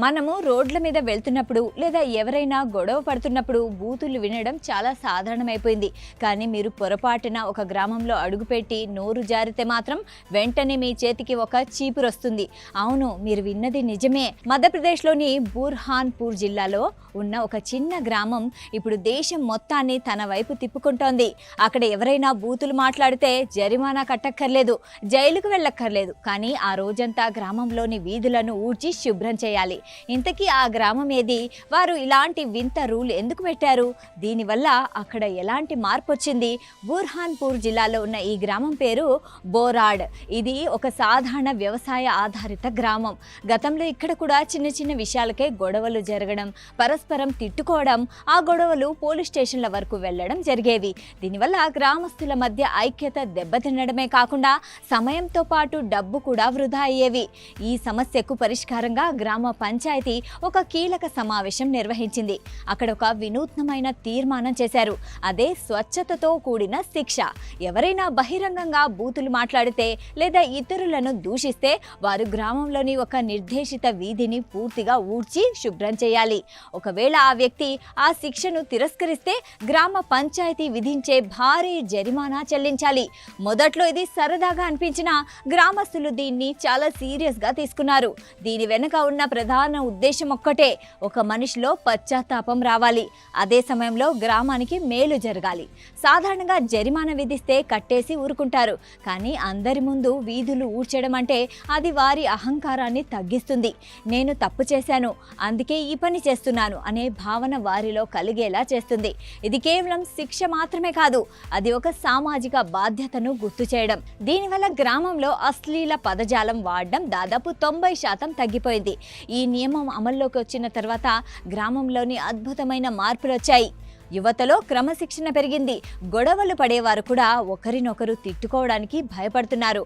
మనము రోడ్ల మీద వెళ్తున్నప్పుడు లేదా ఎవరైనా గొడవ పడుతున్నప్పుడు బూతులు వినడం చాలా సాధారణమైపోయింది. కానీ మీరు పొరపాటున ఒక గ్రామంలో అడుగుపెట్టి నోరు జారితే మాత్రం వెంటనే మీ చేతికి ఒక చీపురు వస్తుంది. అవును, మీరు విన్నది నిజమే. మధ్యప్రదేశ్లోని బుర్హాన్పూర్ జిల్లాలో ఉన్న ఒక చిన్న గ్రామం ఇప్పుడు దేశం మొత్తాన్ని తన వైపు తిప్పుకుంటోంది. అక్కడ ఎవరైనా బూతులు మాట్లాడితే జరిమానా కట్టక్కర్లేదు, జైలుకు వెళ్ళక్కర్లేదు. కానీ ఆ రోజంతా గ్రామంలోని వీధులను ఊడ్చి శుభ్రం చేయాలి. ఇంతకీ ఆ గ్రామం ఏది? వారు ఇలాంటి వింత రూల్ ఎందుకు పెట్టారు? దీనివల్ల అక్కడ ఎలాంటి మార్పు వచ్చింది? బుర్హాన్పూర్ జిల్లాలో ఉన్న ఈ గ్రామం పేరు బోరాడ్. ఇది ఒక సాధారణ వ్యవసాయ ఆధారిత గ్రామం. గతంలో ఇక్కడ కూడా చిన్న చిన్న విషయాలకే గొడవలు జరగడం, పరస్పరం తిట్టుకోవడం, ఆ గొడవలు పోలీస్ స్టేషన్ల వరకు వెళ్లడం జరిగేవి. దీనివల్ల గ్రామస్తుల మధ్య ఐక్యత దెబ్బతినడమే కాకుండా సమయంతో పాటు డబ్బు కూడా వృధా అయ్యేవి. ఈ సమస్యకు పరిష్కారంగా గ్రామ పంచాయతీ ఒక కీలక సమావేశం నిర్వహించింది. అక్కడ ఒక వినూత్నమైన తీర్మానం చేశారు. అదే స్వచ్ఛతతో కూడిన శిక్ష. ఎవరైనా బహిరంగంగా బూతులు మాట్లాడితే లేదా ఇతరులను దూషిస్తే వారు గ్రామంలోని ఒక నిర్దేశిత వీధిని పూర్తిగా ఊడ్చి శుభ్రం చేయాలి. ఒకవేళ ఆ వ్యక్తి ఆ శిక్షను తిరస్కరిస్తే గ్రామ పంచాయతీ విధించే భారీ జరిమానా చెల్లించాలి. మొదట్లో ఇది సరదాగా అనిపించినా గ్రామస్తులు దీన్ని చాలా సీరియస్గా తీసుకున్నారు. దీని వెనుక ఉన్న ప్రధాన ఉద్దేశం ఒక్కటే, ఒక మనిషిలో పశ్చాత్తాపం రావాలి, అదే సమయంలో గ్రామానికి మేలు జరగాలి. సాధారణంగా జరిమానా విధిస్తే కట్టేసి ఊరుకుంటారు. కానీ అందరి ముందు వీధులు ఊడ్చడం అంటే అది వారి అహంకారాన్ని తగ్గిస్తుంది. నేను తప్పు చేశాను, అందుకే ఈ పని చేస్తున్నాను అనే భావన వారిలో కలిగేలా చేస్తుంది. ఇది కేవలం శిక్ష మాత్రమే కాదు, అది ఒక సామాజిక బాధ్యతను గుర్తు చేయడం. దీనివల్ల గ్రామంలో అశ్లీల పదజాలం వాడడం దాదాపు 90% తగ్గిపోయింది. ఈ నియమం అమల్లోకి వచ్చిన తర్వాత గ్రామంలోని అద్భుతమైన మార్పులు వచ్చాయి. యువతలో క్రమశిక్షణ పెరిగింది. గొడవలు పడేవారు కూడా ఒకరినొకరు తిట్టుకోవడానికి భయపడుతున్నారు.